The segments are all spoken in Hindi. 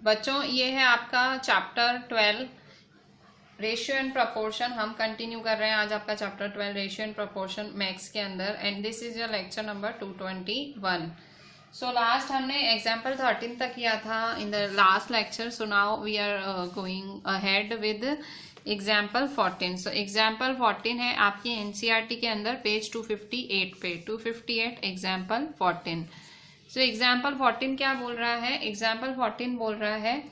बच्चों ये है आपका चैप्टर 12 रेशियो एंड प्रोपोर्शन। हम कंटिन्यू कर रहे हैं आज आपका chapter 12 ratio and proportion maths के अंदर, and this is your lecture number 221। So last हमने एग्जाम्पल 13 तक किया था in the last lecture. So now we are going ahead with example 14। So example 14 है आपकी एनसीईआरटी के अंदर पेज 258 पे, 258 एग्जाम्पल 14। सो एग्जाम्पल 14 क्या बोल रहा है? एग्जाम्पल 14 बोल रहा है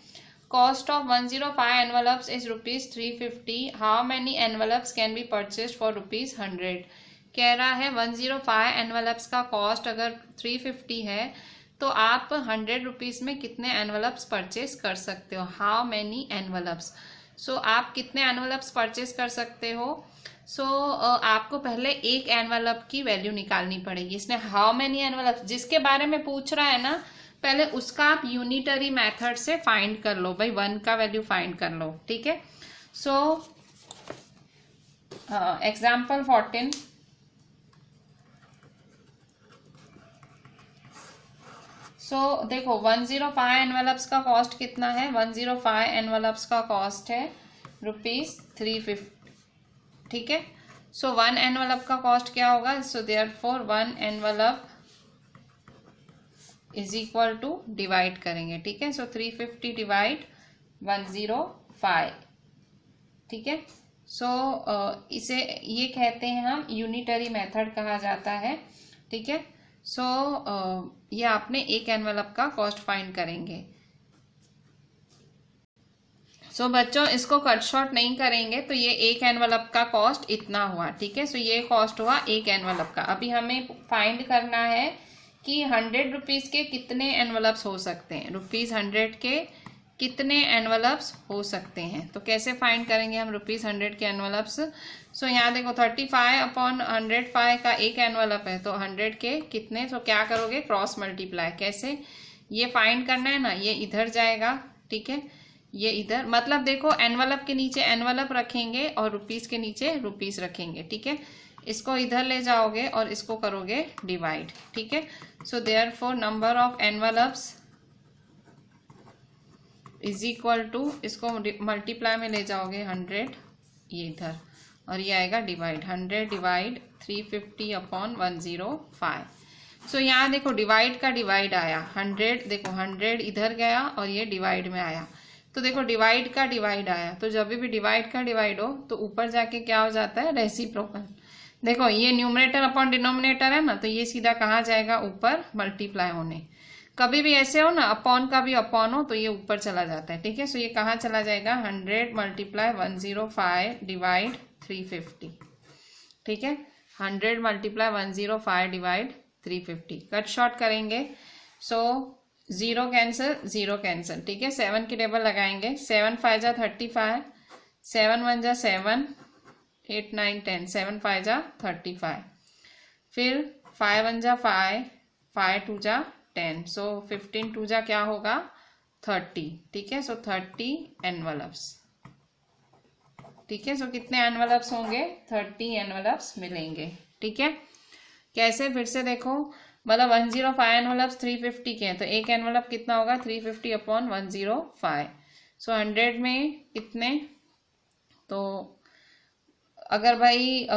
cost of 105 envelopes is ₹350। How many envelopes can be purchased for ₹100? कह रहा है 105 एनवलप्स का कॉस्ट अगर 350 है तो आप 100 रुपीज में कितने एनवलप्स परचेज कर सकते हो? How many envelopes. सो आप कितने एनवलप्स परचेज कर सकते हो? सो आपको पहले एक एनवलप की वैल्यू निकालनी पड़ेगी। इसने हाउ मैनी एनवलप्स जिसके बारे में पूछ रहा है ना, पहले उसका आप यूनिटरी मेथड से फाइंड कर लो भाई, 1 का वैल्यू फाइंड कर लो, ठीक है। सो एग्जाम्पल 14 देखो 105 एनवलप्स का कॉस्ट कितना है? 105 एनवलप्स का कॉस्ट है ₹350, ठीक है। सो 1 एनवलप का कॉस्ट क्या होगा? So therefore 1 envelope is equal to divide करेंगे, ठीक है। सो 350 डिवाइड 105, ठीक है। सो इसे ये कहते हैं हम यूनिटरी मेथड कहा जाता है, ठीक है। सो ये आपने एक एनवलप का कॉस्ट फाइंड करेंगे। सो बच्चों इसको कट शॉर्ट नहीं करेंगे तो ये एक एनवलप का कॉस्ट इतना हुआ, ठीक है। सो ये कॉस्ट हुआ एक एनवलप का। अभी हमें फाइंड करना है कि 100 रुपीज के कितने एनवलप्स हो सकते हैं, ₹100 के कितने एनवलप्स हो सकते हैं। तो कैसे फाइंड करेंगे हम ₹100 के एनवलप्स? सो यहाँ देखो 35/105 का एक एनवलप है, तो 100 के कितने, तो क्या करोगे? Cross multiply. कैसे ये फाइंड करना है ना, ये इधर जाएगा, ठीक है, ये इधर, मतलब देखो एनवलप के नीचे एनवलप रखेंगे और रुपीस के नीचे रुपीस रखेंगे, ठीक है। इसको इधर ले जाओगे और इसको करोगे डिवाइड, ठीक है। So therefore number of envelopes is equal to, इसको मल्टीप्लाई में ले जाओगे 100, ये इधर, और ये आएगा डिवाइड 100 डिवाइड 350/105। सो यहाँ देखो डिवाइड का डिवाइड आया 100, देखो 100 इधर गया और ये डिवाइड में आया, तो देखो डिवाइड का डिवाइड आया, तो जब भी डिवाइड का डिवाइड हो तो ऊपर जाके क्या हो जाता है? रेसिप्रोकल। देखो ये न्यूमरेटर अपॉन डिनोमिनेटर है ना, तो ये सीधा कहाँ जाएगा? ऊपर मल्टीप्लाई होने। कभी भी ऐसे हो ना, अपॉन का भी अपॉन हो तो ये ऊपर चला जाता है, ठीक है। सो ये कहाँ चला जाएगा? 100 मल्टीप्लाई 105 डिवाइड 350, ठीक है। 100 मल्टीप्लाई 105 डिवाइड 350, कट शॉर्ट करेंगे। सो 0 कैंसिल, 0 कैंसिल, ठीक है। 7 की टेबल लगाएंगे, 7 5 जा 35, 7 1 जा 7, 8 9 10, 7 5 जा 35, फिर 5 1 जा 5, 5 2 जा 10, सो 15 2 जा क्या होगा? 30, ठीक है। सो 30 एनवलप्स, ठीक है। सो कितने एनवलप्स होंगे? 30 एनवलप्स मिलेंगे, ठीक है। कैसे? फिर से देखो, मतलब 105 एनवलप्स 350 के हैं, तो एक एनवलप कितना होगा? 350/105। सो 100 में कितने? तो अगर भाई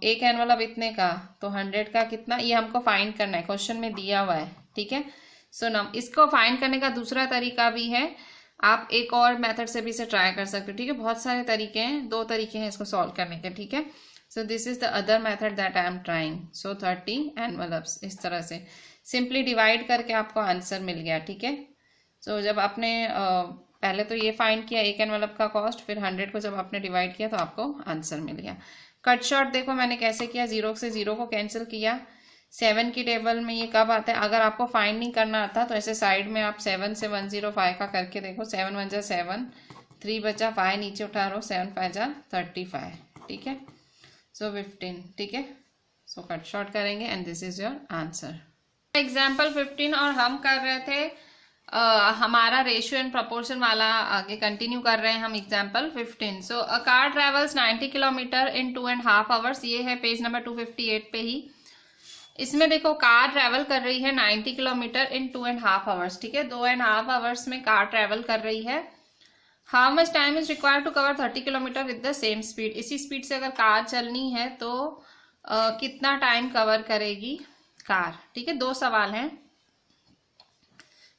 एक एनवलप इतने का, तो 100 का कितना, ये हमको फाइंड करना है, क्वेश्चन में दिया हुआ है, ठीक है। सो इसको फाइंड करने का दूसरा तरीका भी है, आप एक और मेथड से भी इसे ट्राई कर सकते हो, ठीक है। बहुत सारे तरीके हैं, 2 तरीके हैं इसको सॉल्व करने के, ठीक है। So this is the other method that I am trying. So 30 envelopes, इस तरह से सिंपली डिवाइड करके आपको आंसर मिल गया, ठीक है। सो जब आपने पहले तो ये फाइंड किया एक एनवलप का कॉस्ट, फिर 100 को जब आपने डिवाइड किया तो आपको आंसर मिल गया। कट शॉर्ट देखो मैंने कैसे किया, 0 से 0 को कैंसिल किया। 7 की टेबल में ये कब आता है? अगर आपको फाइंड नहीं करना आता तो ऐसे साइड में आप 7 से 105 का करके देखो, 7 1 जा 7, 3 बचा 5 नीचे उठा लो, 7 5 जा 35, ठीक है। सो 15, ठीक है। सो कट शॉर्ट करेंगे and this is your answer. Example 15 और हम कर रहे थे हमारा रेशियो एंड प्रोपोर्शन वाला, आगे कंटिन्यू कर रहे हैं हम example 15। So a car travels 90 kilometre in 2.5 hours, ये है पेज नंबर 258 पे ही। इसमें देखो कार ट्रेवल कर रही है 90 किलोमीटर इन 2.5 आवर्स, ठीक है, 2.5 आवर्स में कार ट्रेवल कर रही है। How much time is required to cover 30 kilometer with the same speed, इसी स्पीड से अगर कार चलनी है तो कितना टाइम कवर करेगी कार, ठीक है। दो सवाल हैं।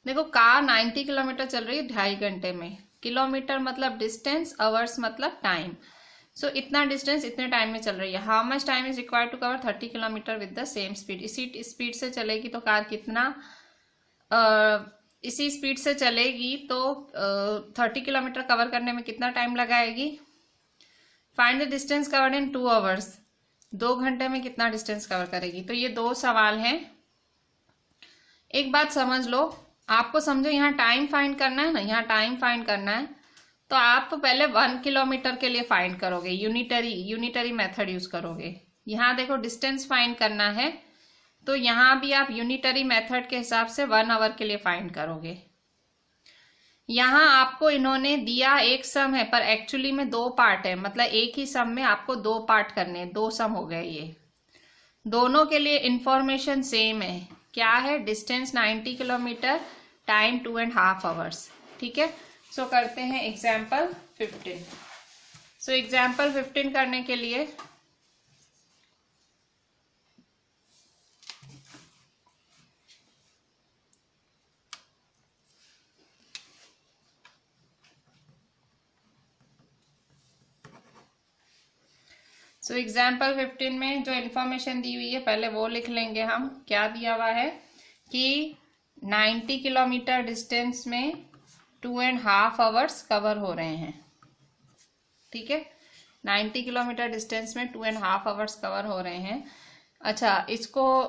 देखो कार 90 किलोमीटर चल रही है 2.5 घंटे में, किलोमीटर मतलब डिस्टेंस, आवर्स मतलब टाइम, सो इतना डिस्टेंस इतने टाइम में चल रही है। How much time is required to cover 30 kilometer with the same speed, इसी स्पीड से चलेगी तो कार कितना इसी स्पीड से चलेगी तो 30 किलोमीटर कवर करने में कितना टाइम लगाएगी। Find the distance covered in 2 hours, 2 घंटे में कितना डिस्टेंस कवर करेगी। तो ये दो सवाल हैं। एक बात समझ लो, आपको समझो यहाँ टाइम फाइंड करना है ना, यहाँ टाइम फाइंड करना है तो आप तो पहले 1 किलोमीटर के लिए फाइंड करोगे, यूनिटरी मेथड यूज करोगे। यहाँ देखो डिस्टेंस फाइंड करना है तो यहाँ भी आप यूनिटरी मेथड के हिसाब से 1 आवर के लिए फाइंड करोगे। यहाँ आपको इन्होंने दिया एक सम है पर एक्चुअली में 2 पार्ट है, मतलब एक ही सम में आपको 2 पार्ट करने हैं, 2 सम हो गए। ये दोनों के लिए इंफॉर्मेशन सेम है, क्या है, डिस्टेंस 90 किलोमीटर, टाइम 2.5 आवर्स, ठीक है। सो करते हैं एग्जाम्पल 15। सो एग्जाम्पल 15 करने के लिए एग्जाम्पल 15 में जो इन्फॉर्मेशन दी हुई है पहले वो लिख लेंगे हम। क्या दिया हुआ है कि 90 किलोमीटर डिस्टेंस में 2.5 आवर्स कवर हो रहे हैं, ठीक है। 90 किलोमीटर डिस्टेंस में 2.5 आवर्स कवर हो रहे हैं। अच्छा, इसको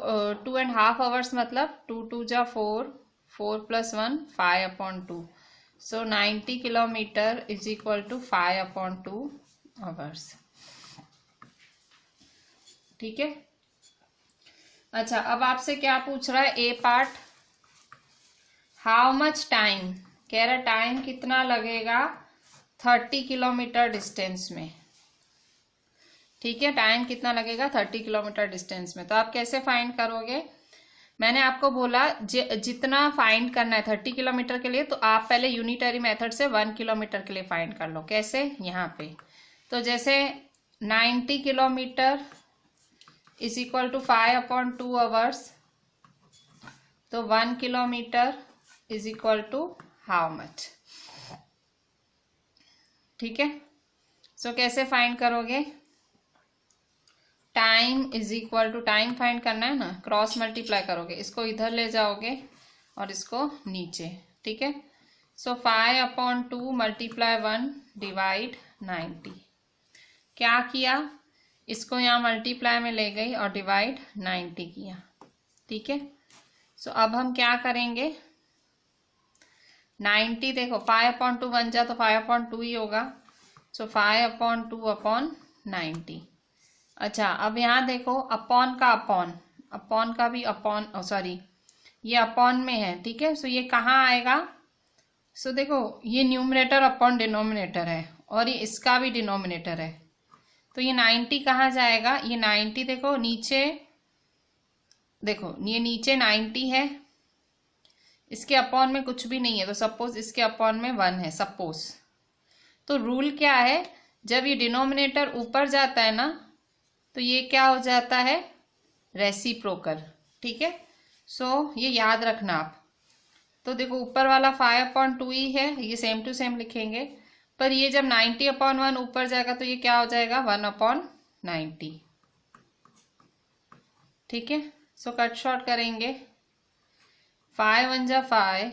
2.5 आवर्स मतलब 2 2 जा 4, 4 + 1 5/2, so 90 kilometer is equal to 5/2 hours, ठीक है। अच्छा, अब आपसे क्या पूछ रहा है, A part, how much time, कह रहा टाइम कितना लगेगा 30 किलोमीटर डिस्टेंस में, ठीक है। टाइम कितना लगेगा 30 किलोमीटर डिस्टेंस में। तो आप कैसे फाइंड करोगे, मैंने आपको बोला जितना फाइंड करना है 30 किलोमीटर के लिए तो आप पहले यूनिटरी मेथड से 1 किलोमीटर के लिए फाइंड कर लो। कैसे, यहाँ पे तो जैसे 90 kilometer is equal to 5/2 hours, तो 1 kilometer is equal to how much, ठीक है। सो कैसे फाइंड करोगे, time is equal to, time find करना है ना, क्रॉस मल्टीप्लाई करोगे, इसको इधर ले जाओगे और इसको नीचे, ठीक है। सो 5/2 × 1 डिवाइड 90, क्या किया, इसको यहाँ मल्टीप्लाई में ले गई और डिवाइड 90 किया, ठीक है। सो अब हम क्या करेंगे, 90 देखो 5/2 बन जा तो 5/2 ही होगा, सो 5/2/90। अच्छा, अब यहाँ देखो अपॉन का भी अपॉन, सॉरी ये अपॉन में है, ठीक है। सो ये कहाँ आएगा, सो देखो ये न्यूमरेटर अपॉन डिनोमिनेटर है और ये इसका भी डिनोमिनेटर है, तो ये 90 कहाँ जाएगा, ये 90 देखो नीचे, देखो ये नीचे 90 है, इसके अपॉन में कुछ भी नहीं है, तो सपोज इसके अपॉन में 1 है सपोज। तो रूल क्या है, जब ये डिनोमिनेटर ऊपर जाता है ना तो ये क्या हो जाता है, रेसिप्रोकल, ठीक है। सो ये याद रखना आप। तो देखो ऊपर वाला 5/2 ही है, ये सेम टू सेम लिखेंगे, पर ये जब 90/1 ऊपर जाएगा तो ये क्या हो जाएगा 1/90, ठीक है। सो कट शॉर्ट करेंगे, 5 1 जा 5,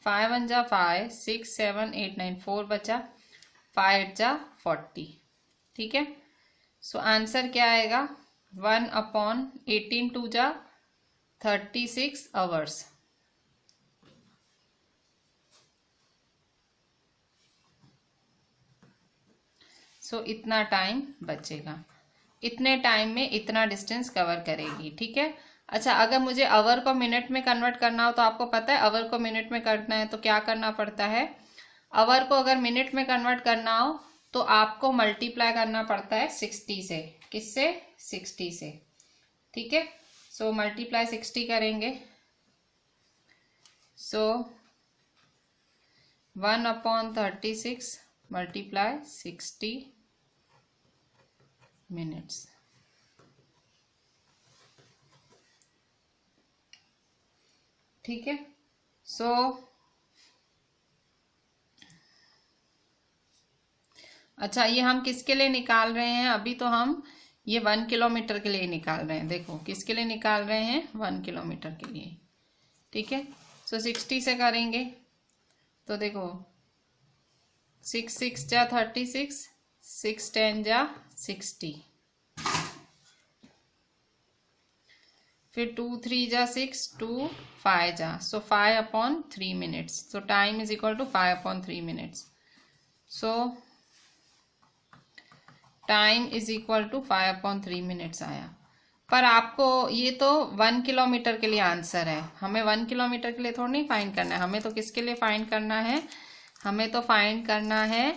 5 1 जा 5, 6 7 8 9 4 बचा, 5 8 जा 40, ठीक है। सो आंसर क्या आएगा, 1/18 2 जा 36 आवर्स। सो इतना टाइम बचेगा, इतने टाइम में इतना डिस्टेंस कवर करेगी, ठीक है। अच्छा, अगर मुझे आवर को मिनट में कन्वर्ट करना हो तो आपको पता है आवर को मिनट में करना है तो क्या करना पड़ता है, आवर को अगर मिनट में कन्वर्ट करना हो तो आपको मल्टीप्लाई करना पड़ता है 60 से, किससे, 60 से, ठीक है। सो मल्टीप्लाई 60 करेंगे। सो 1/36 मल्टीप्लाई 60 मिनट्स। ठीक है। सो अच्छा, ये हम किसके लिए निकाल रहे हैं? अभी तो हम ये 1 किलोमीटर के लिए निकाल रहे हैं। देखो किसके लिए निकाल रहे हैं? 1 किलोमीटर के लिए। ठीक है। सो 60 से करेंगे तो देखो 6 6 जा 36, 6 10 जा 60, फिर 2 3 जा 6, 2 5 जा, so 5/3 minutes. So time is equal to 5/3 minutes. So time is equal to 5/3 minutes आया। पर आपको ये तो 1 किलोमीटर के लिए आंसर है, हमें 1 किलोमीटर के लिए थोड़ा नहीं फाइंड करना है, हमें तो किसके लिए फाइंड करना है? हमें तो फाइंड करना है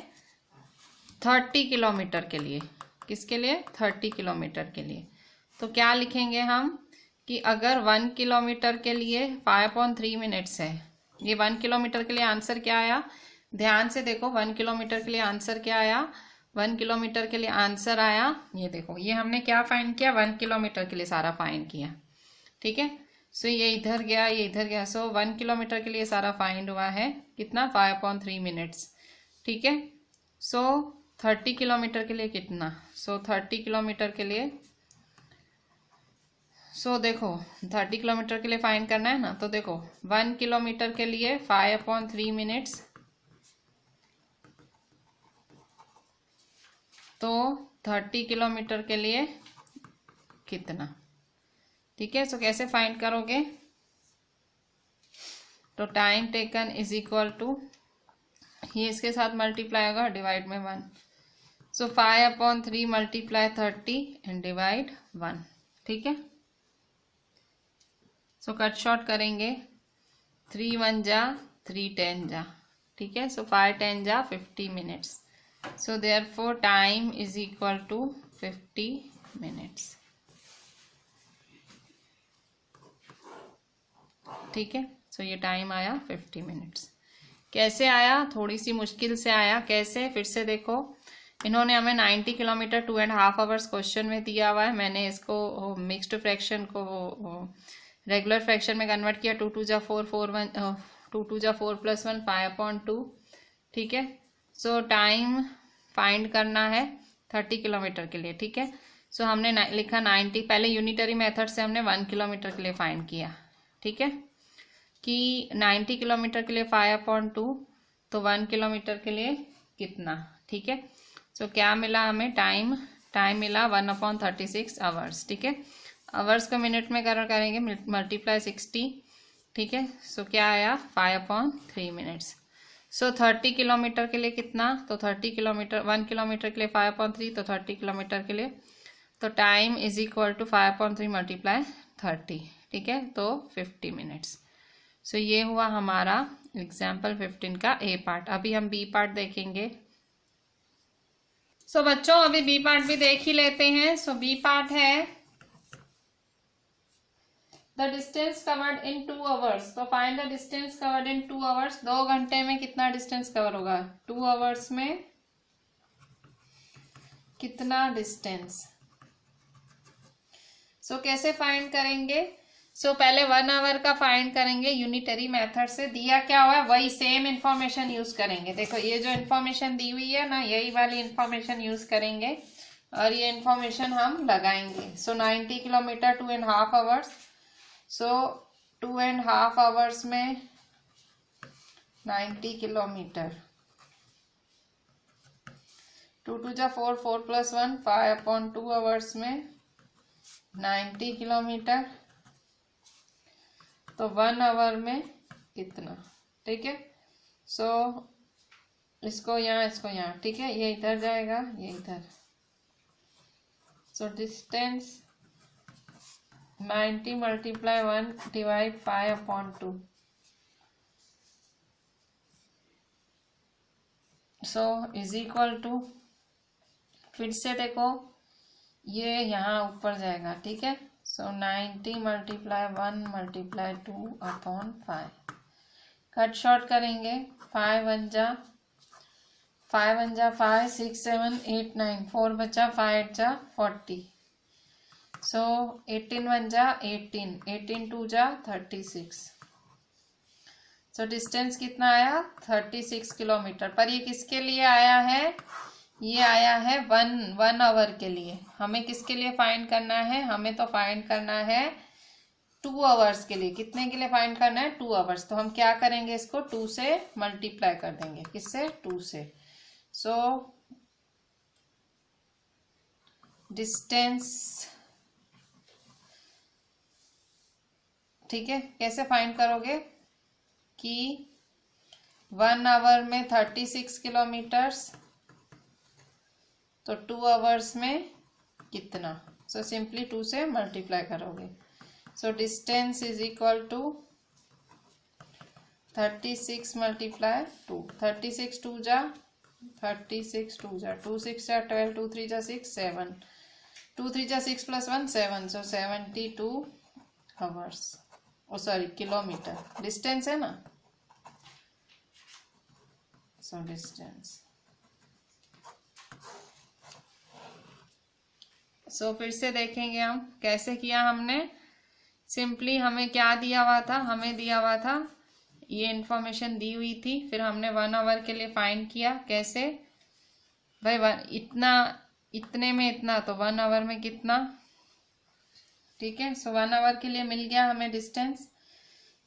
30 किलोमीटर के लिए। किसके लिए? 30 किलोमीटर के लिए। तो क्या लिखेंगे हम कि अगर 1 किलोमीटर के लिए 5/3 मिनट्स है, ये 1 किलोमीटर के लिए आंसर क्या आया? ध्यान से देखो 1 किलोमीटर के लिए आंसर क्या आया? 1 किलोमीटर के लिए आंसर आया, ये देखो, ये हमने क्या फाइंड किया? 1 किलोमीटर के लिए सारा फाइंड किया। ठीक है। सो ये इधर गया, ये इधर गया। सो 1 किलोमीटर के लिए सारा फाइंड हुआ है कितना? 5/3 मिनट्स। ठीक है। सो 30 किलोमीटर के लिए कितना? सो 30 किलोमीटर के लिए, सो देखो 30 किलोमीटर के लिए फाइंड करना है ना, तो देखो 1 किलोमीटर के लिए 5/3 मिनट्स, तो 30 किलोमीटर के लिए कितना? ठीक है। सो कैसे फाइंड करोगे? तो time taken is equal to, ये इसके साथ मल्टीप्लाई होगा, डिवाइड में 1। So 5/3 multiply 30 and divide 1। ठीक है। सो कट शॉर्ट करेंगे, 3 1 जा 3 10 जा। ठीक है। सो 5 10 जा 50 minutes. So therefore time is equal to 50 minutes। ठीक है। सो ये टाइम आया 50 मिनट्स। कैसे आया? थोड़ी सी मुश्किल से आया। कैसे? फिर से देखो, इन्होंने हमें 90 किलोमीटर 2.5 आवर्स क्वेश्चन में दिया हुआ है। मैंने इसको मिक्स्ड फ्रैक्शन को रेगुलर फ्रैक्शन में कन्वर्ट किया। 2 2 जा 4 4 1 2 2 जा 4 + 1 5/2। ठीक है। सो टाइम फाइंड करना है 30 किलोमीटर के लिए। ठीक है। सो हमने लिखा 90, पहले यूनिटरी मेथड से हमने 1 किलोमीटर के लिए फाइंड किया। ठीक है, कि 90 किलोमीटर के लिए 5/2, तो 1 किलोमीटर के लिए कितना। ठीक है। सो क्या मिला हमें? टाइम मिला 1/36 आवर्स। ठीक है। आवर्स को मिनट में करेंगे, मल्टीप्लाई 60। ठीक है। सो क्या आया? 5/3 मिनट्स। सो 30 किलोमीटर के लिए कितना? तो 30 किलोमीटर, 1 किलोमीटर के लिए 5/3, तो 30 किलोमीटर के लिए तो time is equal to 5/3 multiply 30। ठीक है। तो 50 मिनट्स। सो ये हुआ हमारा एग्जाम्पल 15 का ए पार्ट। अभी हम बी पार्ट देखेंगे। सो बच्चों अभी बी पार्ट भी देख ही लेते हैं। सो बी पार्ट है the distance covered in 2 hours. To find the distance covered in 2 hours. 2 घंटे में कितना डिस्टेंस कवर होगा? 2 आवर्स में कितना डिस्टेंस? सो कैसे फाइंड करेंगे? सो पहले 1 आवर का फाइंड करेंगे यूनिटरी मेथड से। दिया क्या हुआ है वही सेम इंफॉर्मेशन यूज करेंगे। देखो ये जो इंफॉर्मेशन दी हुई है ना, यही वाली इंफॉर्मेशन यूज करेंगे और ये इंफॉर्मेशन हम लगाएंगे। सो 90 किलोमीटर 2.5 आवर्स। सो 2.5 आवर्स में 90 किलोमीटर, 2 2 जा 4 4 + 1 5/2 आवर्स में 90 किलोमीटर, तो 1 आवर में कितना। ठीक है। सो इसको यहाँ, ठीक है, ये इधर जाएगा, ये इधर। So distance 90 multiply 1 divide 5/2। So is equal to, फिर से देखो ये यहाँ ऊपर जाएगा। ठीक है। So 90 multiply 1 multiply 2 upon 5। Cut short करेंगे, 5 1 जा 5, 6 7 8 9, 4 बचा, 5 8 जा 40। सो 18 1 जा 18, 18 2 जा 36। सो डिस्टेंस कितना आया? 36 किलोमीटर। पर ये किसके लिए आया है? ये आया है 1 आवर के लिए। हमें किसके लिए फाइंड करना है? हमें तो फाइंड करना है 2 आवर्स के लिए। कितने के लिए फाइंड करना है? 2 आवर्स। तो हम क्या करेंगे, इसको 2 से मल्टीप्लाई कर देंगे। किससे? 2 से। सो डिस्टेंस, ठीक है, कैसे फाइंड करोगे कि 1 आवर में 36 किलोमीटर्स, तो 2 आवर्स में कितना? सो सिंपली 2 से मल्टीप्लाई करोगे। So distance is equal to 36 multiply 2। 36 2 जा 36 2 जा 2 6 जा 12, 2 3 जा 6 7, 2 3 जा 6 + 1 7। सो 72 आवर्स, ओ सॉरी किलोमीटर। डिस्टेंस है ना, सो डिस्टेंस। सो फिर से देखेंगे हम कैसे किया हमने। सिंपली हमें क्या दिया हुआ था? हमें दिया हुआ था, ये इंफॉर्मेशन दी हुई थी, फिर हमने 1 आवर के लिए फाइंड किया। कैसे भाई? इतना, इतने में इतना, तो 1 आवर में कितना? ठीक है। सो 1 आवर के लिए मिल गया हमें डिस्टेंस।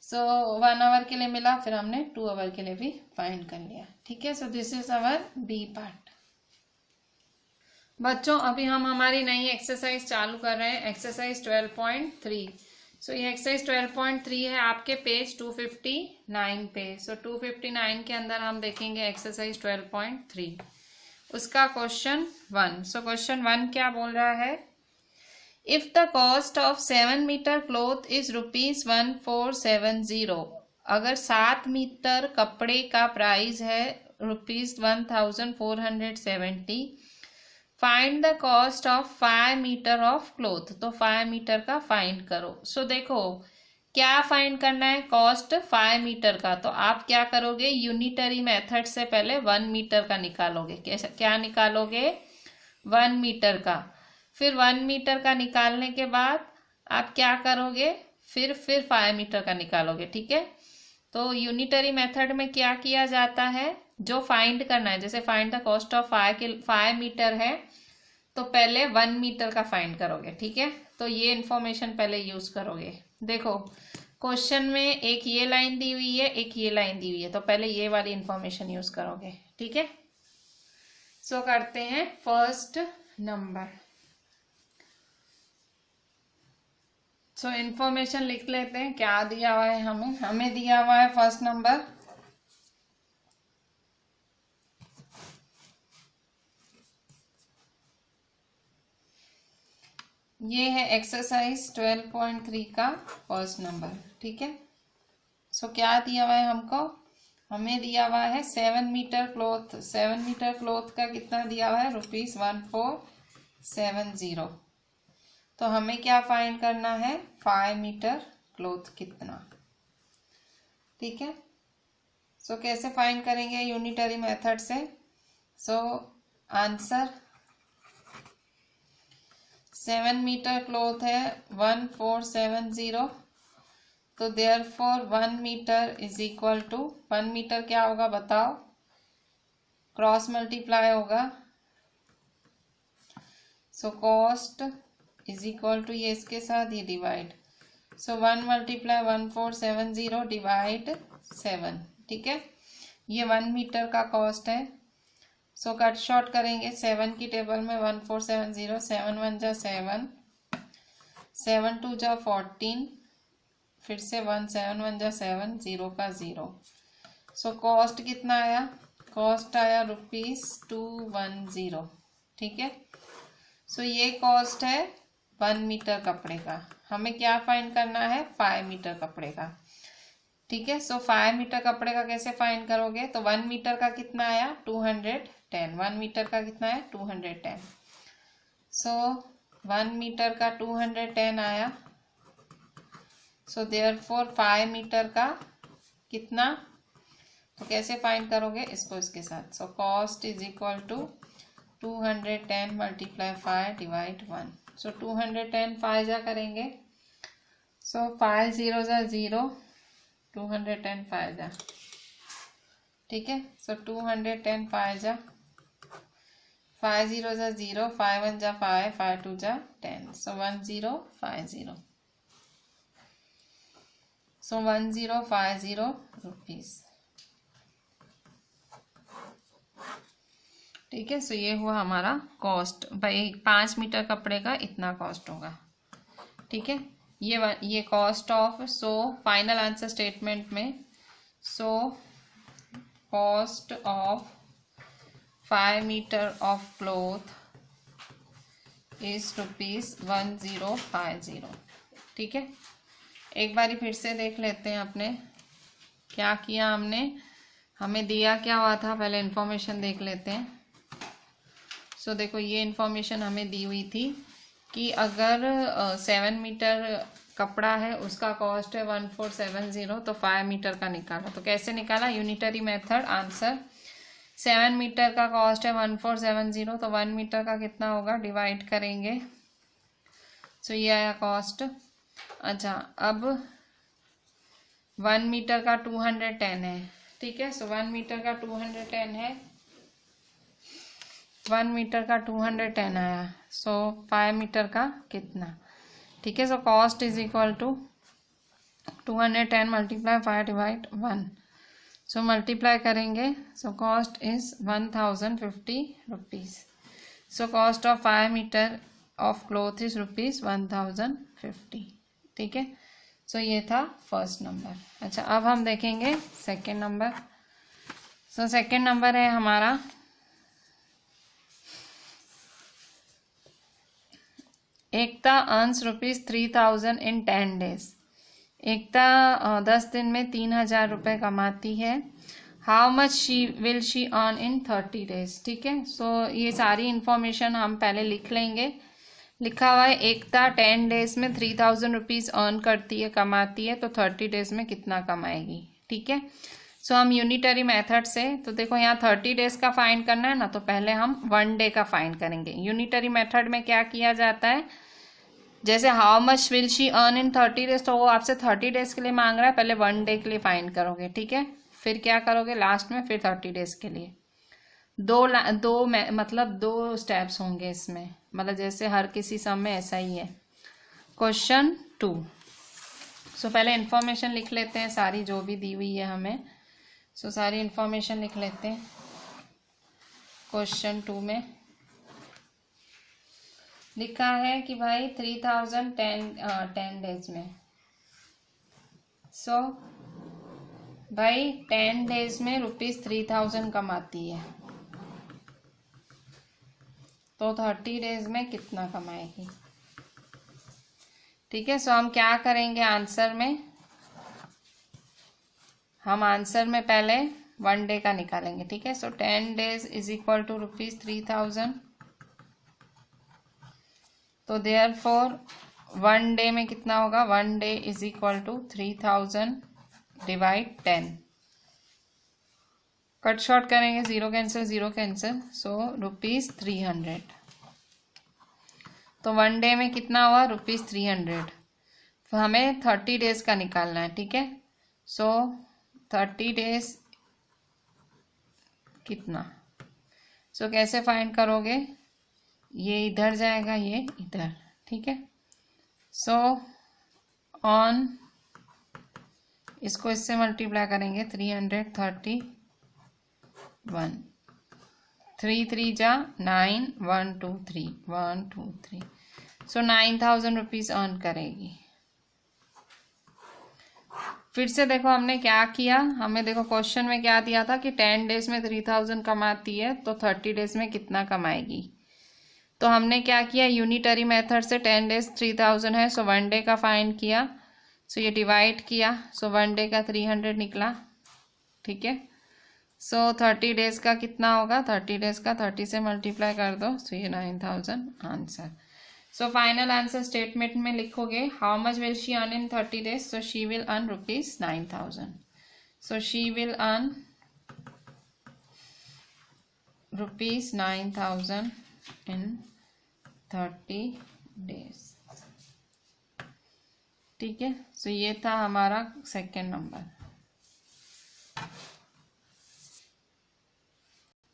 सो 1 आवर के लिए मिला, फिर हमने 2 आवर के लिए भी फाइंड कर लिया। ठीक है। So this is our B part. बच्चों अभी हम हमारी नई एक्सरसाइज चालू कर रहे हैं, एक्सरसाइज 12.3। सो ये एक्सरसाइज 12.3 है आपके पेज 259 पे। सो 259 के अंदर हम देखेंगे एक्सरसाइज 12.3, उसका क्वेश्चन 1। सो क्वेश्चन 1 क्या बोल रहा है? If the cost of 7 meter cloth is ₹1470, अगर 7 मीटर कपड़े का प्राइस है ₹1470, find the cost of 5 metre of cloth. तो 5 मीटर का फाइंड करो। सो देखो क्या फाइंड करना है? कॉस्ट 5 मीटर का। तो आप क्या करोगे? यूनिटरी मेथड से पहले 1 मीटर का निकालोगे। कैसे, क्या निकालोगे? 1 मीटर का। फिर 1 मीटर का निकालने के बाद आप क्या करोगे? फिर 5 मीटर का निकालोगे। ठीक है। तो यूनिटरी मेथड में क्या किया जाता है? जो फाइंड करना है, जैसे find the cost of 5 meter है, तो पहले 1 मीटर का फाइंड करोगे। ठीक है। तो ये इंफॉर्मेशन पहले यूज करोगे। देखो क्वेश्चन में एक ये लाइन दी हुई है, एक ये लाइन दी हुई है, तो पहले ये वाली इंफॉर्मेशन यूज करोगे। ठीक है। सो करते हैं फर्स्ट नंबर। सो इंफॉर्मेशन लिख लेते हैं क्या दिया हुआ है हमें। हमें दिया हुआ है फर्स्ट नंबर, ये है एक्सरसाइज 12.3 का फर्स्ट नंबर। ठीक है। सो क्या दिया हुआ है हमको? हमें दिया हुआ है 7 मीटर क्लॉथ। 7 मीटर क्लॉथ का कितना दिया हुआ है? ₹1470। तो हमें क्या फाइंड करना है? 5 मीटर क्लॉथ कितना। ठीक है। सो कैसे फाइंड करेंगे? यूनिटरी मेथड से। सो आंसर 7 मीटर क्लॉथ है 1470, तो therefore 1 meter is equal to, 1 meter क्या होगा बताओ? क्रॉस मल्टीप्लाई होगा। So cost is equal to, ये इसके साथ ये डिवाइड। सो 1 मल्टीप्लाई 1470 डिवाइड 7। ठीक है। ये 1 मीटर का कॉस्ट है। सो कट शॉर्ट करेंगे, 7 की टेबल में 1470, 7 1 जा 7, 7 2 जा 14, फिर से 1 7 1 जा 7, 0 का 0। सो कॉस्ट कितना आया? कॉस्ट आया ₹210। ठीक है। सो ये कॉस्ट है 1 मीटर कपड़े का। हमें क्या फाइंड करना है? 5 मीटर कपड़े का। ठीक है। सो 5 मीटर कपड़े का कैसे फाइंड करोगे? तो 1 मीटर का कितना आया? 210। 1 मीटर का कितना है? 210। सो 1 मीटर का 210 आया। सो देयरफॉर 5 मीटर का कितना, तो कैसे फाइंड करोगे इसको इसके साथ। So cost is equal to 210 multiply 5 divide 1। So 210 5 जा करेंगे, सो 5 0 जा 0, 210 5 जा, ठीक है। सो 210 5 जा, 5 0 जा 0, 5 1 जा 5, 5 2 जा 10, सो 1050। सो 1050 रुपीज, ठीक है। सो ये हुआ हमारा कॉस्ट, भाई 5 मीटर कपड़े का इतना कॉस्ट होगा, ठीक है। ये cost of, so final answer statement में, so cost of 5 metre of cloth is ₹1050, ठीक है। एक बारी फिर से देख लेते हैं अपने क्या किया हमने, हमें दिया क्या हुआ था, पहले इन्फॉर्मेशन देख लेते हैं। सो देखो ये इन्फॉर्मेशन हमें दी हुई थी कि अगर 7 मीटर कपड़ा है उसका कॉस्ट है 1470, तो 5 मीटर का निकाला। तो कैसे निकाला, यूनिटरी मेथड आंसर। 7 मीटर का कॉस्ट है 1470, तो 1 मीटर का कितना होगा, डिवाइड करेंगे। सो ये आया कॉस्ट। अच्छा, अब 1 मीटर का 210 है, ठीक है। सो 1 मीटर का 210 है, 1 मीटर का 210 आया, सो 5 मीटर का कितना, ठीक है। So cost is equal to 210 multiply 5 divide 1। So multiply करेंगे, so cost is 1050 rupees. So cost of 5 metre of cloth is ₹1050, ठीक है। सो ये था फर्स्ट नंबर। अच्छा, अब हम देखेंगे second number. So second number है हमारा, एकता अर्न्स ₹3000 इन 10 डेज। एकता 10 दिन में 3000 रुपये कमाती है। How much will she earn in 30 days, ठीक है। सो ये सारी इंफॉर्मेशन हम पहले लिख लेंगे। लिखा हुआ है एकता 10 डेज में 3000 रुपीज़ अर्न करती है, कमाती है, तो 30 डेज में कितना कमाएगी, ठीक है। सो हम यूनिटरी मेथड से, तो देखो यहाँ 30 डेज का फाइंड करना है ना, तो पहले हम 1 डे का फाइंड करेंगे। यूनिटरी मेथड में क्या किया जाता है, जैसे how much will she earn in 30 days, तो वो आपसे 30 डेज के लिए मांग रहा है, पहले 1 डे के लिए फाइंड करोगे, ठीक है। फिर क्या करोगे लास्ट में, फिर 30 डेज के लिए दो स्टेप्स होंगे इसमें, मतलब जैसे हर किसी सम में ऐसा ही है। क्वेश्चन 2। सो पहले इन्फॉर्मेशन लिख लेते हैं सारी जो भी दी हुई है हमें। सो सारी इन्फॉर्मेशन लिख लेते हैं। क्वेश्चन 2 में लिखा है कि भाई 3000 10 डेज में। सो भाई 10 डेज में ₹3000 कमाती है, तो 30 डेज में कितना कमाएगी, ठीक है। सो हम क्या करेंगे आंसर में, हम आंसर में पहले 1 डे का निकालेंगे, ठीक है। So 10 days is equal to ₹3000, तो देयरफॉर 1 डे में कितना होगा, 1 day is equal to 3000 divide 10। Cut short करेंगे, 0 कैंसिल 0 कैंसिल, सो ₹300। तो 1 डे में कितना हुआ, ₹300। तो हमें 30 डेज का निकालना है, ठीक है। सो 30 डेज कितना, सो कैसे फाइंड करोगे, ये इधर जाएगा, ये इधर, ठीक है। सो ऑन, इसको इससे मल्टीप्लाई करेंगे, 331, 3 3 जा 9, 1 2 3, 1 2 3, सो 9000 रुपीज़ अर्न करेगी। फिर से देखो हमने क्या किया, हमें देखो क्वेश्चन में क्या दिया था कि 10 डेज में 3000 कमाती है, तो 30 डेज में कितना कमाएगी। तो हमने क्या किया, यूनिटरी मेथड से 10 डेज 3000 है, सो 1 डे का फाइंड किया। सो ये डिवाइड किया, सो 1 डे का 300 निकला, ठीक है। सो 30 डेज का कितना होगा, 30 डेज का 30 से मल्टीप्लाई कर दो, सो ये 9000 आंसर। सो फाइनल आंसर स्टेटमेंट में लिखोगे how much will she earn in 30 days. So she will earn ₹9,000. So she will earn ₹9,000 in 30 days. ठीक है. सो ये था हमारा सेकेंड नंबर.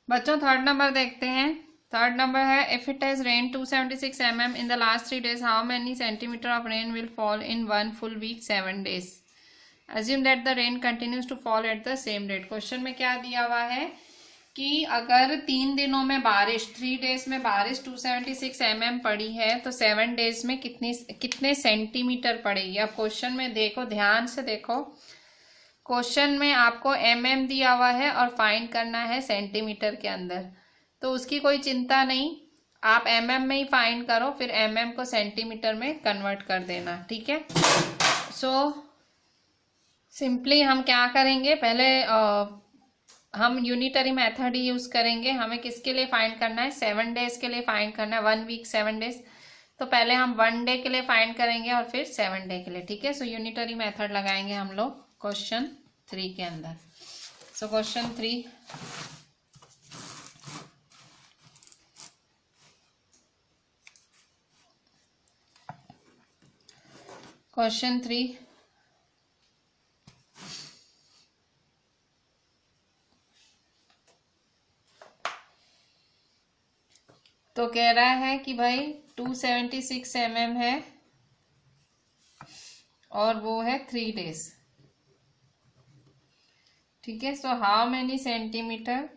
बच्चों थर्ड नंबर देखते हैं. थर्ड नंबर है if it has rain 276 mm in the last 3 days how many centimeter of rain will fall in 1 full week 7 days. Assume that the rain continues to fall at the same rate. Question में क्या दिया हुआ है कि अगर 3 दिनों में बारिश 3 days में बारिश 276 mm पड़ी है तो 7 days में कितने सेंटीमीटर पड़ेगी. अब क्वेश्चन में देखो, ध्यान से देखो. क्वेश्चन में आपको mm दिया हुआ है और फाइंड करना है सेंटीमीटर के अंदर. तो उसकी कोई चिंता नहीं, आप mm में ही फाइंड करो, फिर mm को सेंटीमीटर में कन्वर्ट कर देना. ठीक है. सो सिंपली हम क्या करेंगे, पहले हम यूनिटरी मेथड ही यूज करेंगे. हमें किसके लिए फाइंड करना है, 7 days के लिए फाइंड करना है. 1 week 7 days. तो पहले हम 1 day के लिए फाइंड करेंगे और फिर 7 day के लिए. ठीक है. सो यूनिटरी मेथड लगाएंगे हम लोग क्वेश्चन 3 के अंदर. सो क्वेश्चन 3 तो कह रहा है कि भाई 276 mm है और वो है 3 days. ठीक है. So how many centimetre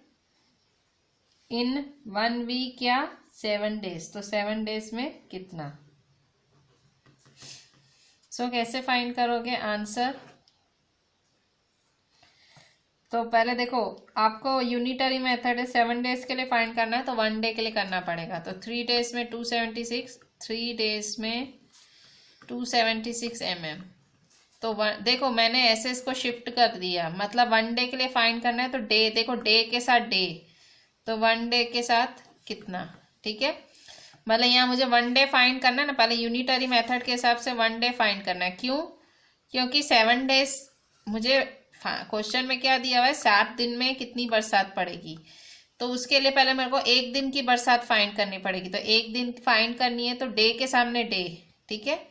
in 1 week या 7 days. तो 7 days में कितना. सो कैसे फाइंड करोगे आंसर. तो पहले देखो, आपको यूनिटरी मेथड है, 7 days के लिए फाइंड करना है तो 1 day के लिए करना पड़ेगा. तो 3 days में 276, 3 days में 276 mm. तो देखो मैंने ऐसे इसको शिफ्ट कर दिया, मतलब 1 day के लिए फाइंड करना है तो डे, देखो डे के साथ डे, तो 1 day के साथ कितना. ठीक है. मतलब यहाँ मुझे 1 day फाइंड करना है ना, पहले यूनिटरी मेथड के हिसाब से 1 day फाइंड करना है. क्यों? क्योंकि 7 days मुझे क्वेश्चन में क्या दिया हुआ है, 7 दिन में कितनी बरसात पड़ेगी. तो उसके लिए पहले मेरे को 1 दिन की बरसात फाइंड करनी पड़ेगी. तो 1 दिन फाइंड करनी है तो डे के सामने डे. ठीक है.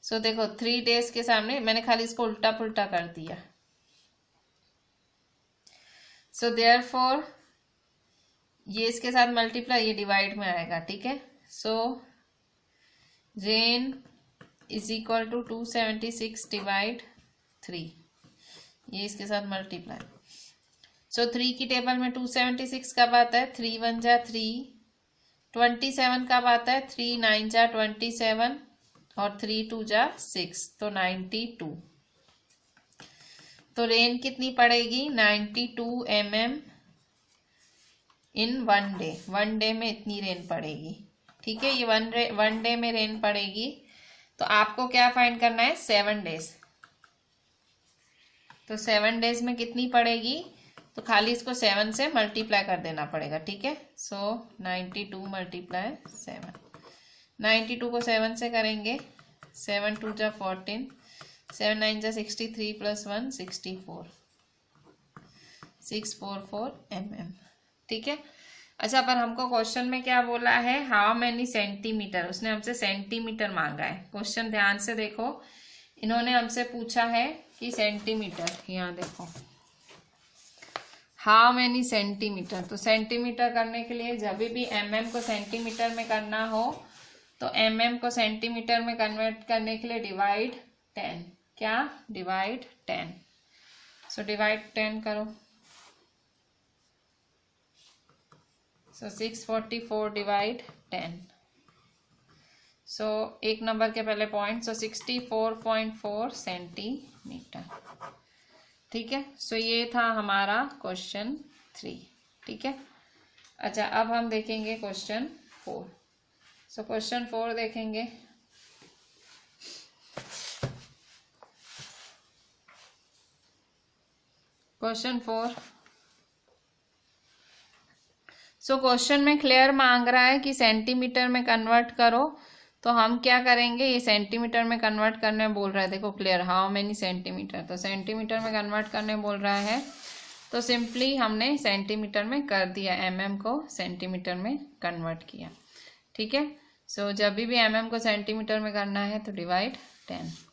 सो देखो 3 days के सामने मैंने खाली इसको उल्टा पुल्टा कर दिया. सो देयरफॉर ये इसके साथ मल्टीप्लाई, ये डिवाइड में आएगा. ठीक है. So rain is equal to 276 divide 3, ये इसके साथ मल्टीप्लाई. सो 3 की टेबल में 276 कब आता है, 3 1 जा 3, 27 कब आता है, 3 9 जा 27 और 3 2 जा 6, तो 92. तो रेन कितनी पड़ेगी, 92 mm इन 1 day. 1 day में इतनी रेन पड़ेगी. ठीक है. ये 1 day में रेन पड़ेगी. तो आपको क्या फाइंड करना है, 7 days. तो 7 days में कितनी पड़ेगी, तो खाली इसको 7 से मल्टीप्लाई कर देना पड़ेगा. ठीक है. सो 92 मल्टीप्लाई 7, 92 को 7 से करेंगे, 7 2 जा 14, 7 9 जा 63 प्लस 1 64, 644 mm. ठीक है. अच्छा, पर हमको क्वेश्चन में क्या बोला है, हाउ मेनी सेंटीमीटर, उसने हमसे सेंटीमीटर मांगा है. क्वेश्चन ध्यान से देखो, इन्होंने हमसे पूछा है कि सेंटीमीटर, यहाँ देखो हाउ मेनी सेंटीमीटर. तो सेंटीमीटर करने के लिए जब भी mm को सेंटीमीटर में करना हो तो mm को सेंटीमीटर में कन्वर्ट करने के लिए डिवाइड 10. क्या, डिवाइड 10. सो डिवाइड 10 करो. सो 644 डिवाइड 10. सो एक नंबर के पहले पॉइंट, सो 64.4 सेंटीमीटर. ठीक है. सो ये था हमारा क्वेश्चन 3. ठीक है. अच्छा, अब हम देखेंगे क्वेश्चन 4. सो क्वेश्चन 4 देखेंगे. क्वेश्चन 4. सो क्वेश्चन में क्लियर मांग रहा है कि सेंटीमीटर में कन्वर्ट करो. तो हम क्या करेंगे, ये सेंटीमीटर में कन्वर्ट करने बोल रहा है, देखो क्लियर, हाउ मेनी सेंटीमीटर, तो सेंटीमीटर में कन्वर्ट करने बोल रहा है, तो सिंपली हमने सेंटीमीटर में कर दिया, mm को सेंटीमीटर में कन्वर्ट किया। ठीक है, सो जब भी mm को सेंटीमीटर में करना है तो डिवाइड 10।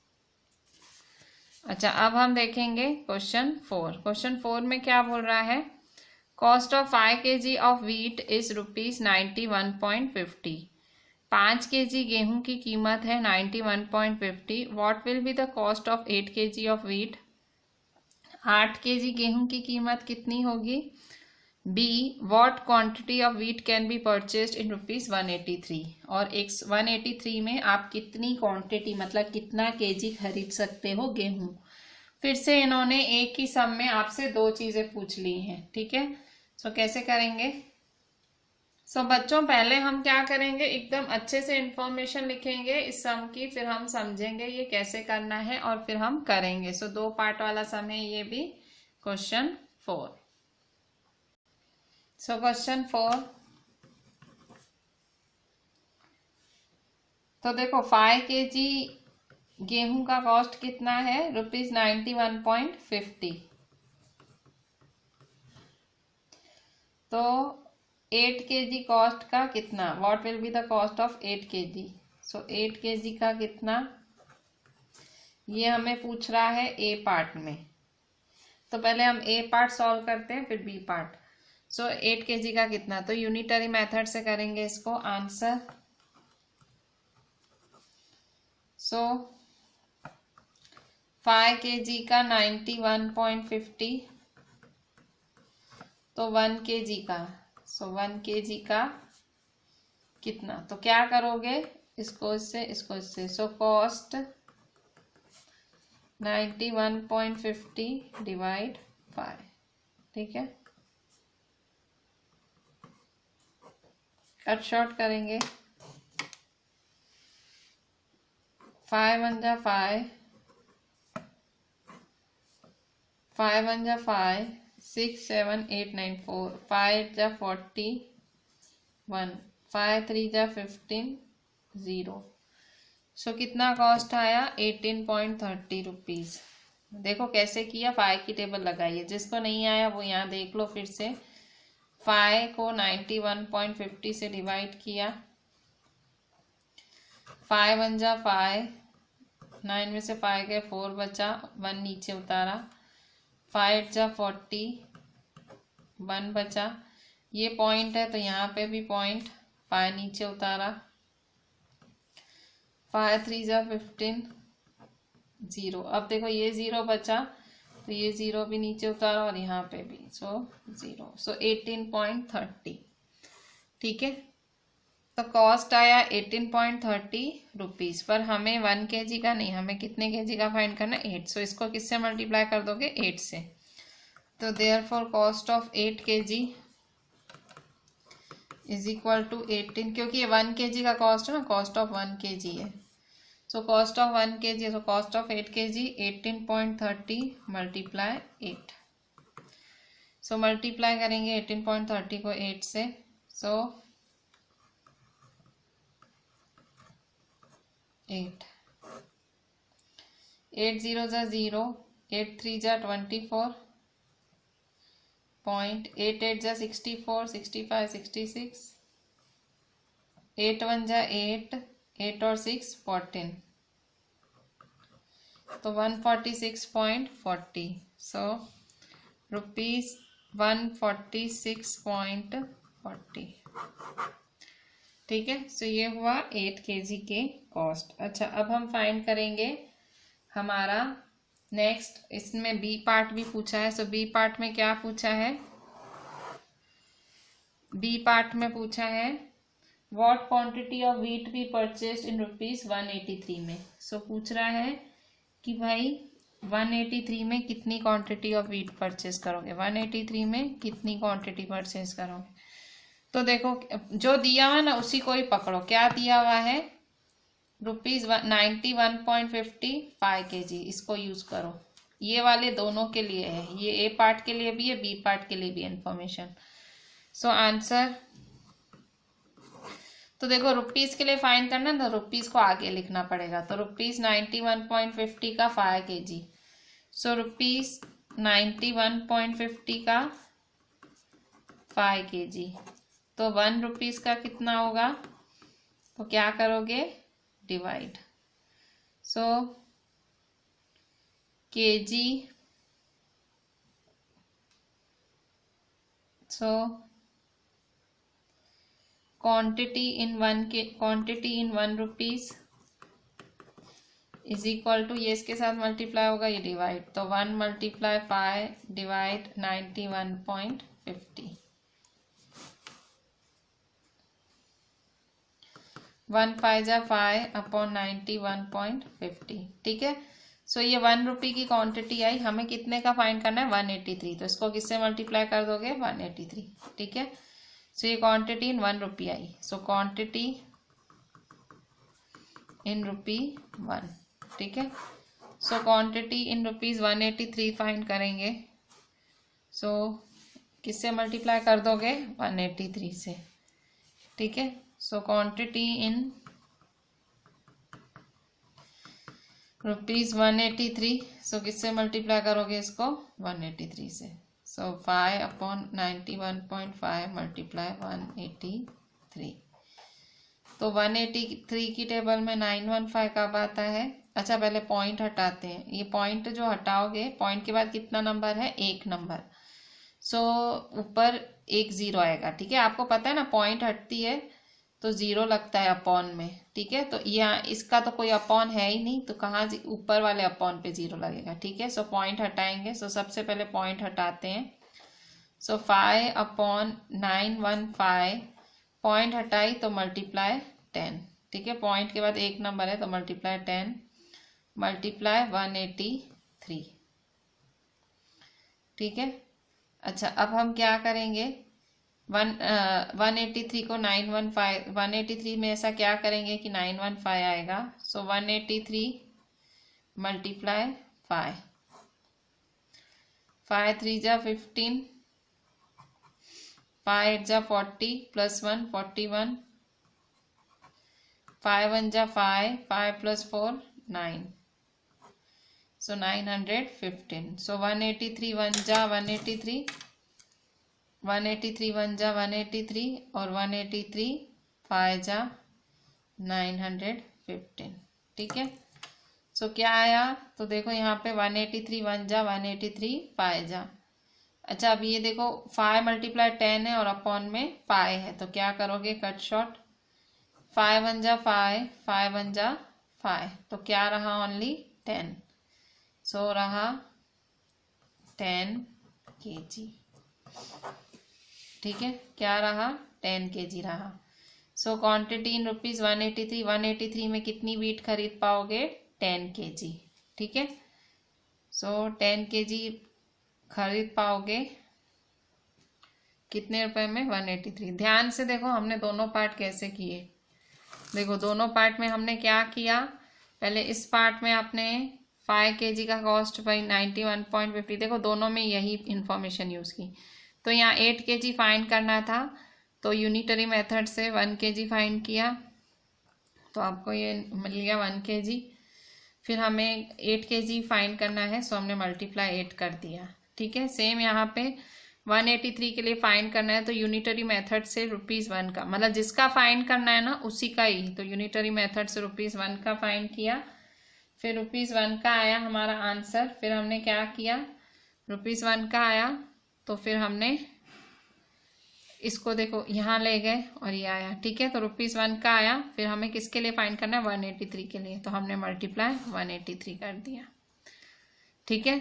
अच्छा, अब हम देखेंगे क्वेश्चन 4। क्वेश्चन 4 में क्या बोल रहा है, cost of 5 kg of wheat is ₹91.50। 5 kg गेहूं की कीमत है 91.50। What will be the cost of 8 kg of wheat. 8 kg गेहूं की कीमत कितनी होगी। B, what quantity of wheat can be purchased in ₹183। और 183 में आप कितनी क्वांटिटी, मतलब कितना केजी खरीद सकते हो गेहूं। फिर से इन्होंने एक ही सम में आपसे दो चीजें पूछ ली हैं। ठीक है, सो कैसे करेंगे। सो बच्चों, पहले हम क्या करेंगे, एकदम अच्छे से इंफॉर्मेशन लिखेंगे इस सम की, फिर हम समझेंगे ये कैसे करना है और फिर हम करेंगे। सो 2 पार्ट वाला सम है ये भी, क्वेश्चन 4। सो क्वेश्चन 4, तो देखो 5 kg गेहूं का कॉस्ट कितना है, ₹91.50। तो 8 kg कॉस्ट का कितना, what will be the cost of 8 kg। So 8 kg का कितना, ये हमें पूछ रहा है ए पार्ट में। तो पहले हम ए पार्ट सॉल्व करते हैं, फिर बी पार्ट। सो 8 kg का कितना, तो यूनिटरी मेथड से करेंगे इसको। आंसर, सो 5 kg का 91.50, तो 1 kg का, सो 1 kg का कितना, तो क्या करोगे, इसको इससे, इसको इससे। So cost 91.50 divide 5। ठीक है, कट शॉर्ट करेंगे। 5 1 जा 5, 5 1 जा 5, 6 7 8 9 4, 5 8 जा 41, 5 3 जा 15, 0। सो कितना कॉस्ट आया, 18.30 रुपीज। देखो कैसे किया, 5 की टेबल लगाइए, जिसको नहीं आया वो यहाँ देख लो फिर से। 5 को 91.50 से डिवाइड किया, 5 1 जा 5, 9 में से 5 गए 4 बचा, 1 नीचे उतारा, 5 8 जा 40, 1 बचा, ये पॉइंट है तो यहाँ पे भी पॉइंट, 5 नीचे उतारा, 5 3 जा 15, 0। अब देखो ये 0 बचा तो ये 0 भी नीचे उतारा और यहाँ पे भी, सो 0। सो 18.30। ठीक है, तो कॉस्ट आया 18.30 रुपीज। पर हमें 1 kg का नहीं, हमें कितने kg का फाइंड करना, 8। सो इसको किससे मल्टीप्लाई कर दोगे, 8 से। तो therefore cost of 8 kg is equal to 18, क्योंकि ये 1 kg का कॉस्ट है ना, कॉस्ट ऑफ 1 kg है। So cost of 1 kg, so cost of 8 kg 18.30 multiply 8। So multiply करेंगे 18.30 को 8 से। सो 8 0 जा 0, 8 3 जा 24, 8 8 जा 64, 65 66, 8 1 जा 8, 8 और 6 14, तो 146.40। सो ₹146.40। ठीक है, सो ये हुआ 8 kg के कॉस्ट। अच्छा, अब हम फाइंड करेंगे हमारा नेक्स्ट, इसमें बी पार्ट भी पूछा है। सो बी पार्ट में क्या पूछा है, बी पार्ट में पूछा है what quantity of wheat be purchased in ₹183 में। सो पूछ रहा है कि भाई 183 में कितनी क्वांटिटी ऑफ व्हीट परचेज करोगे, 183 में कितनी क्वांटिटी परचेज करोगे। तो देखो जो दिया हुआ ना उसी को ही पकड़ो, क्या दिया हुआ है, ₹91.50 5 kg, इसको यूज करो। ये वाले दोनों के लिए है, ये ए पार्ट के लिए भी है, बी पार्ट के लिए भी इंफॉर्मेशन। सो आंसर, तो देखो रुपीस के लिए फाइंड करना है तो रुपीस को आगे लिखना पड़ेगा, तो रुपीस 91.50 का 5 kg। सो रुपीस 91.50 का 5 kg, तो 1 रुपीस का कितना होगा, तो क्या करोगे, डिवाइड। So kg, so quantity in 1 rupees is equal to, ये इसके साथ मल्टीप्लाई होगा, ये डिवाइड, तो 1 मल्टीप्लाई 5 डिवाइड 91.50, 1 5 जा 5 अपॉन 91.50, ठीक है। सो ये 1 रुपी की क्वांटिटी आई, हमें कितने का फाइंड करना है, 183, तो इसको किससे मल्टीप्लाई कर दोगे, 183, ठीक है। सो ये quantity in 1 rupee I, so quantity इन रुपी 1, ठीक है। सो क्वांटिटी इन रुपीज 183 फाइंड करेंगे, सो किससे मल्टीप्लाई कर दोगे, 183 से, ठीक है। सो क्वांटिटी इन रुपीज 183, सो किससे मल्टीप्लाई करोगे इसको, 183 से, सो 5 अपॉन 91.5 मल्टीप्लाई 183, तो 183 की टेबल में 915 कब आता है, अच्छा पहले पॉइंट हटाते हैं, ये पॉइंट जो हटाओगे, पॉइंट के बाद कितना नंबर है, 1 नंबर, सो ऊपर 1 0 आएगा, ठीक है। आपको पता है ना पॉइंट हटती है तो 0 लगता है अपॉन में, ठीक है। तो यहाँ इसका तो कोई अपॉन है ही नहीं, तो कहाँ ऊपर वाले अपॉन पे 0 लगेगा, ठीक है। सो पॉइंट हटाएंगे, सो सबसे पहले पॉइंट हटाते हैं, सो 5 अपॉन 915, पॉइंट हटाई तो मल्टीप्लाई 10, ठीक है। पॉइंट के बाद 1 नंबर है तो मल्टीप्लाई 10 मल्टीप्लाई 183, ठीक है। अच्छा अब हम क्या करेंगे, 183 को 915, 183 में ऐसा क्या करेंगे कि 915 आएगा, सो 183 मल्टीप्लाई 5, 5 3 जा 15, 5 8 जा 40 प्लस 1 41, 5 1 जा 5, 5 प्लस 4 9, सो 915, सो 183 1 जा 183, 183 1 जा 183 और 183 5 जा 915, ठीक है। सो क्या आया, तो देखो यहाँ पे 183 1 जा 183 5 जा, अच्छा अब ये देखो 5 मल्टीप्लाई 10 है और अपॉन में पाई है, तो क्या करोगे, कट शॉर्ट, 5 1 जा 5, 5 1 जा 5, तो क्या रहा, ओनली 10, सो रहा 10 kg, ठीक है। क्या रहा, 10 kg रहा। सो क्वांटिटी इन रुपीज 183, 183 में कितनी वीट खरीद पाओगे, 10 kg, ठीक है। सो 10 kg खरीद पाओगे कितने रुपए में, 183। ध्यान से देखो हमने दोनों पार्ट कैसे किए, देखो दोनों पार्ट में हमने क्या किया, पहले इस पार्ट में आपने 5 kg का कॉस्ट बाई 91.50, देखो दोनों में यही इंफॉर्मेशन यूज की। तो यहाँ 8 kg फाइंड करना था, तो यूनिटरी मेथड से 1 kg फाइंड किया, तो आपको ये मिल गया 1 kg। फिर हमें 8 kg फाइंड करना है, सो हमने मल्टीप्लाई 8 कर दिया, ठीक है। सेम यहाँ पे 183 के लिए फाइंड करना है, तो यूनिटरी मेथड से ₹1 का, मतलब जिसका फाइंड करना है ना उसी का ही, तो यूनिटरी मेथड से ₹1 का फाइंड किया, फिर ₹1 का आया हमारा आंसर। फिर हमने क्या किया, ₹1 का आया तो फिर हमने इसको देखो यहाँ ले गए और ये आया, ठीक है। तो ₹1 का आया, फिर हमें किसके लिए फाइंड करना है, 183 के लिए, तो हमने मल्टीप्लाई 183 कर दिया, ठीक है।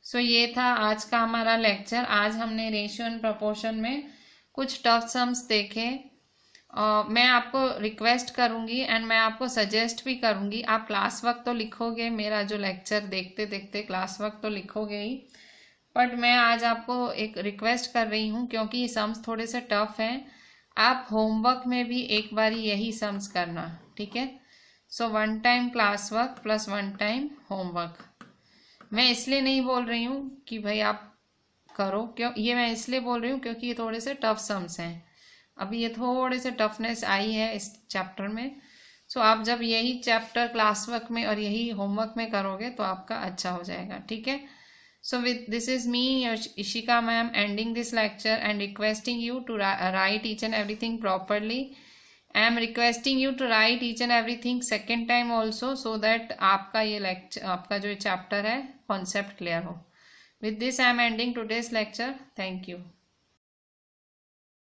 सो ये था आज का हमारा लेक्चर। आज हमने रेशियो एंड प्रोपोर्शन में कुछ टफ सम्स देखे। मैं आपको रिक्वेस्ट करूंगी एंड मैं आपको सजेस्ट भी करूंगी, आप क्लास वर्क तो लिखोगे, मेरा जो लेक्चर देखते देखते क्लास वर्क तो लिखोगे ही, बट मैं आज आपको एक रिक्वेस्ट कर रही हूँ, क्योंकि ये सम्स थोड़े से टफ हैं, आप होमवर्क में भी एक बार यही सम्स करना, ठीक है। सो 1 time class work plus 1 time homework. मैं इसलिए नहीं बोल रही हूँ कि भाई आप करो, क्यों, ये मैं इसलिए बोल रही हूँ क्योंकि ये थोड़े से टफ सम्स हैं, अभी ये थोड़े से टफनेस आई है इस चैप्टर में। सो आप जब यही चैप्टर क्लास वर्क में और यही होमवर्क में करोगे तो आपका अच्छा हो जाएगा, ठीक है। So with this is me, Ishika ma'am, ending this lecture and requesting you to write each and everything properly. I am requesting you to write each and everything second time also, so that आपका ये lecture, आपका जो चैप्टर है concept clear हो। With this I am ending today's lecture. Thank you.